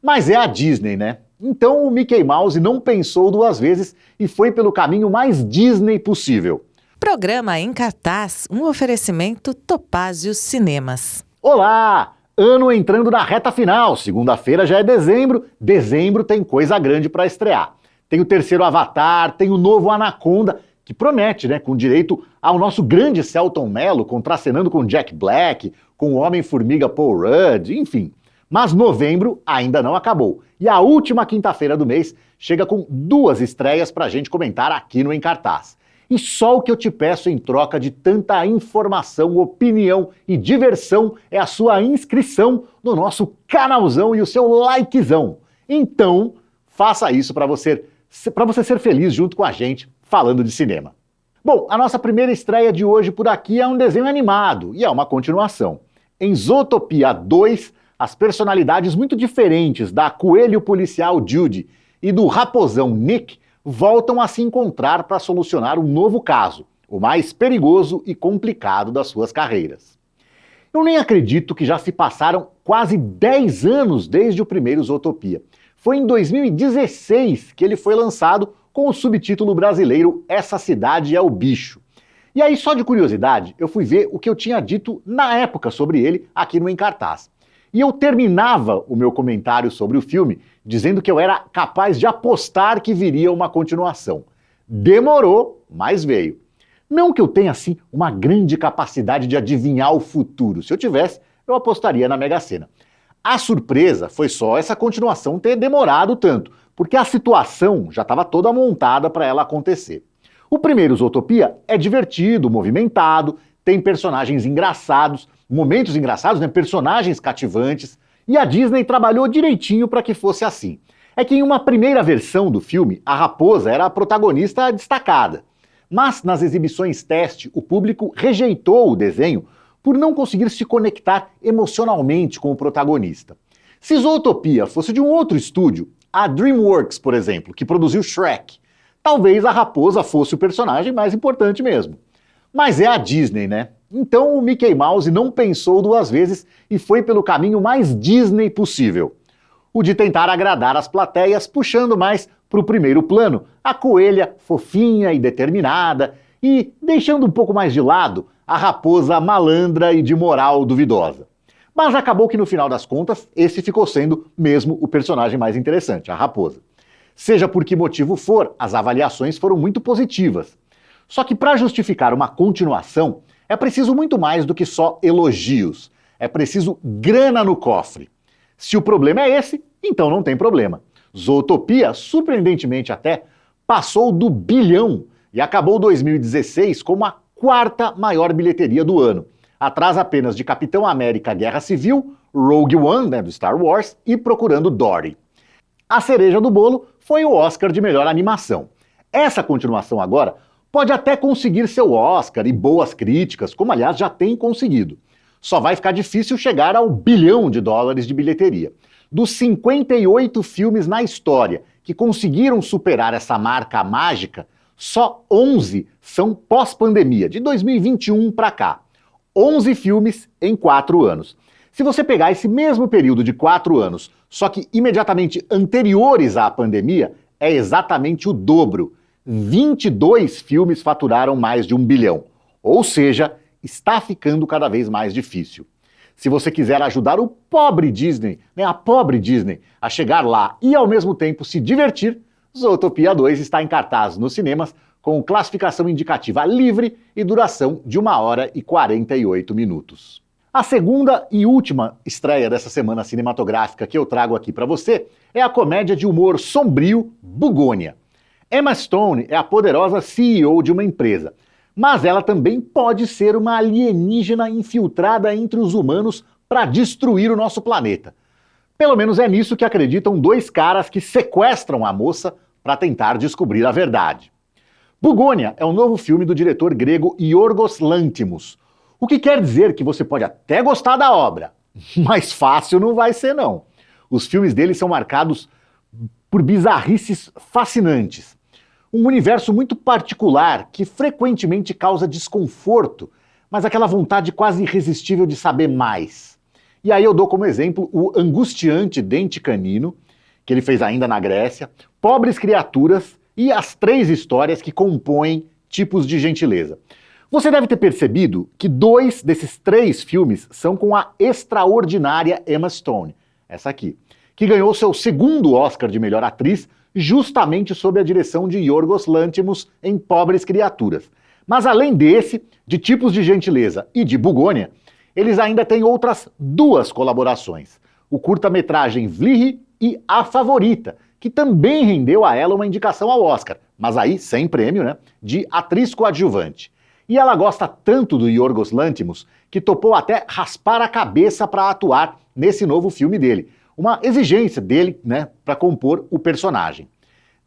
Mas é a Disney, né? Então o Mickey Mouse não pensou duas vezes e foi pelo caminho mais Disney possível. Programa em cartaz, um oferecimento Topázio Cinemas. Olá! Ano entrando na reta final, segunda-feira já é dezembro, dezembro tem coisa grande para estrear. Tem o terceiro Avatar, tem o novo Anaconda, que promete, né, com direito ao nosso grande Selton Mello, contracenando com Jack Black, com o Homem-Formiga Paul Rudd, enfim. Mas novembro ainda não acabou. E a última quinta-feira do mês chega com duas estreias pra gente comentar aqui no Em Cartaz. E só o que eu te peço em troca de tanta informação, opinião e diversão é a sua inscrição no nosso canalzão e o seu likezão. Então, faça isso para você ser feliz junto com a gente falando de cinema. Bom, a nossa primeira estreia de hoje por aqui é um desenho animado e é uma continuação. Em Zootopia 2, as personalidades muito diferentes da coelho policial Judy e do raposão Nick voltam a se encontrar para solucionar um novo caso, o mais perigoso e complicado das suas carreiras. Eu nem acredito que já se passaram quase 10 anos desde o primeiro Zootopia. Foi em 2016 que ele foi lançado com o subtítulo brasileiro Essa Cidade é o Bicho. E aí, só de curiosidade, eu fui ver o que eu tinha dito na época sobre ele aqui no Em Cartaz. E eu terminava o meu comentário sobre o filme dizendo que eu era capaz de apostar que viria uma continuação. Demorou, mas veio. Não que eu tenha, assim, uma grande capacidade de adivinhar o futuro. Se eu tivesse, eu apostaria na Mega Sena. A surpresa foi só essa continuação ter demorado tanto, porque a situação já estava toda montada para ela acontecer. O primeiro Zootopia é divertido, movimentado, tem personagens engraçados, momentos engraçados, né? Personagens cativantes, e a Disney trabalhou direitinho para que fosse assim. É que em uma primeira versão do filme, a raposa era a protagonista destacada. Mas nas exibições teste, o público rejeitou o desenho por não conseguir se conectar emocionalmente com o protagonista. Se Zootopia fosse de um outro estúdio, a DreamWorks, por exemplo, que produziu Shrek, talvez a raposa fosse o personagem mais importante mesmo. Mas é a Disney, né? Então o Mickey Mouse não pensou duas vezes e foi pelo caminho mais Disney possível. O de tentar agradar as plateias, puxando mais para o primeiro plano a coelha fofinha e determinada e deixando um pouco mais de lado a raposa malandra e de moral duvidosa. Mas acabou que no final das contas, esse ficou sendo mesmo o personagem mais interessante, a raposa. Seja por que motivo for, as avaliações foram muito positivas. Só que para justificar uma continuação, é preciso muito mais do que só elogios. É preciso grana no cofre. Se o problema é esse, então não tem problema. Zootopia, surpreendentemente até, passou do bilhão e acabou 2016 como a quarta maior bilheteria do ano. Atrás apenas de Capitão América Guerra Civil, Rogue One, né, do Star Wars, e Procurando Dory. A cereja do bolo foi o Oscar de melhor animação. Essa continuação agora pode até conseguir seu Oscar e boas críticas, como aliás já tem conseguido. Só vai ficar difícil chegar ao $1 bilhão de bilheteria. Dos 58 filmes na história que conseguiram superar essa marca mágica, só 11 são pós-pandemia, de 2021 para cá. 11 filmes em 4 anos. Se você pegar esse mesmo período de 4 anos, só que imediatamente anteriores à pandemia, é exatamente o dobro. 22 filmes faturaram mais de $1 bilhão. Ou seja, está ficando cada vez mais difícil. Se você quiser ajudar o pobre Disney, né, a pobre Disney, a chegar lá e ao mesmo tempo se divertir, Zootopia 2 está em cartaz nos cinemas com classificação indicativa livre e duração de 1 hora e 48 minutos. A segunda e última estreia dessa semana cinematográfica que eu trago aqui para você é a comédia de humor sombrio Bugônia. Emma Stone é a poderosa CEO de uma empresa, mas ela também pode ser uma alienígena infiltrada entre os humanos para destruir o nosso planeta. Pelo menos é nisso que acreditam dois caras que sequestram a moça para tentar descobrir a verdade. Bugônia é um novo filme do diretor grego Yorgos Lanthimos, o que quer dizer que você pode até gostar da obra, mas fácil não vai ser não. Os filmes dele são marcados por bizarrices fascinantes. Um universo muito particular que frequentemente causa desconforto, mas aquela vontade quase irresistível de saber mais. E aí eu dou como exemplo o angustiante Dente Canino, que ele fez ainda na Grécia, Pobres Criaturas e as 3 histórias que compõem Tipos de Gentileza. Você deve ter percebido que 2 desses 3 filmes são com a extraordinária Emma Stone, essa aqui, que ganhou seu 2º Oscar de melhor atriz justamente sob a direção de Yorgos Lanthimos em Pobres Criaturas. Mas além desse, de Tipos de Gentileza e de Bugônia, eles ainda têm outras 2 colaborações, o curta-metragem Vliry e A Favorita, que também rendeu a ela uma indicação ao Oscar, mas aí sem prêmio, né, de atriz coadjuvante. E ela gosta tanto do Yorgos Lanthimos que topou até raspar a cabeça para atuar nesse novo filme dele, uma exigência dele, né, para compor o personagem.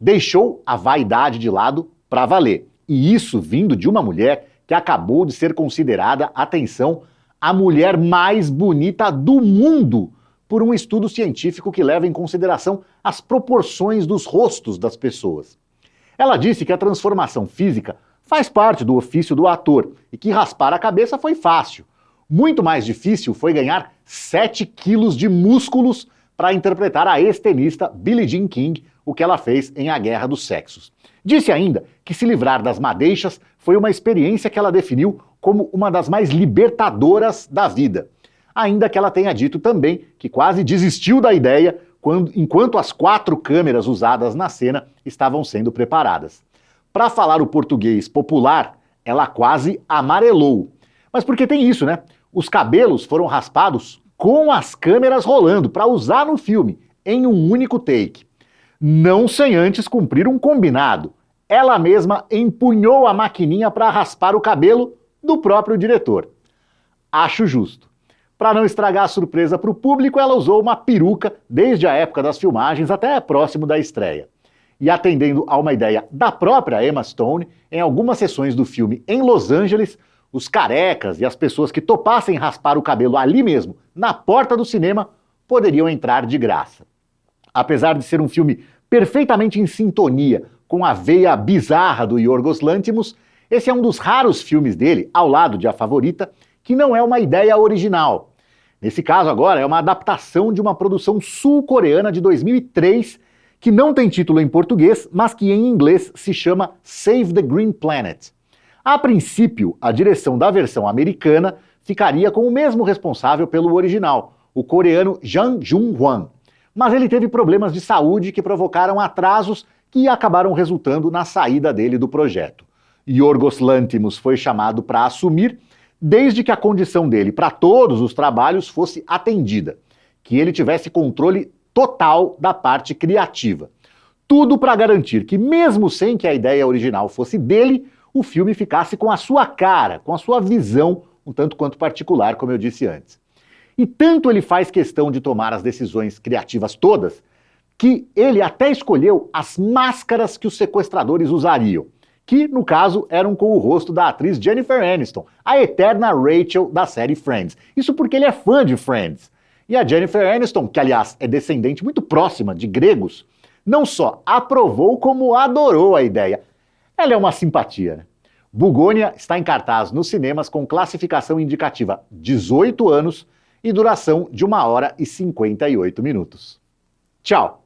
Deixou a vaidade de lado para valer, e isso vindo de uma mulher que acabou de ser considerada, atenção, a mulher mais bonita do mundo, por um estudo científico que leva em consideração as proporções dos rostos das pessoas. Ela disse que a transformação física faz parte do ofício do ator e que raspar a cabeça foi fácil. Muito mais difícil foi ganhar 7 quilos de músculos para interpretar a ex-tenista Billie Jean King, o que ela fez em A Guerra dos Sexos. Disse ainda que se livrar das madeixas foi uma experiência que ela definiu como uma das mais libertadoras da vida. Ainda que ela tenha dito também que quase desistiu da ideia enquanto as 4 câmeras usadas na cena estavam sendo preparadas. Para falar o português popular, ela quase amarelou. Mas porque tem isso, né? Os cabelos foram raspados com as câmeras rolando para usar no filme, em um único take. Não sem antes cumprir um combinado. Ela mesma empunhou a maquininha para raspar o cabelo do próprio diretor. Acho justo. Para não estragar a surpresa para o público, ela usou uma peruca desde a época das filmagens até próximo da estreia. E atendendo a uma ideia da própria Emma Stone, em algumas sessões do filme em Los Angeles, os carecas e as pessoas que topassem raspar o cabelo ali mesmo, na porta do cinema, poderiam entrar de graça. Apesar de ser um filme perfeitamente em sintonia com a veia bizarra do Yorgos Lanthimos, esse é um dos raros filmes dele, ao lado de A Favorita, que não é uma ideia original. Nesse caso agora é uma adaptação de uma produção sul-coreana de 2003, que não tem título em português, mas que em inglês se chama Save the Green Planet. A princípio, a direção da versão americana ficaria com o mesmo responsável pelo original, o coreano Jang Jung-hwan. Mas ele teve problemas de saúde que provocaram atrasos que acabaram resultando na saída dele do projeto. Yorgos Lanthimos foi chamado para assumir, desde que a condição dele para todos os trabalhos fosse atendida, que ele tivesse controle total da parte criativa. Tudo para garantir que, mesmo sem que a ideia original fosse dele, o filme ficasse com a sua cara, com a sua visão, um tanto quanto particular, como eu disse antes. E tanto ele faz questão de tomar as decisões criativas todas, que ele até escolheu as máscaras que os sequestradores usariam, que, no caso, eram com o rosto da atriz Jennifer Aniston, a eterna Rachel da série Friends. Isso porque ele é fã de Friends. E a Jennifer Aniston, que aliás é descendente muito próxima de gregos, não só aprovou como adorou a ideia. Ela é uma simpatia, né? Bugônia está em cartaz nos cinemas com classificação indicativa 18 anos e duração de 1 hora e 58 minutos. Tchau!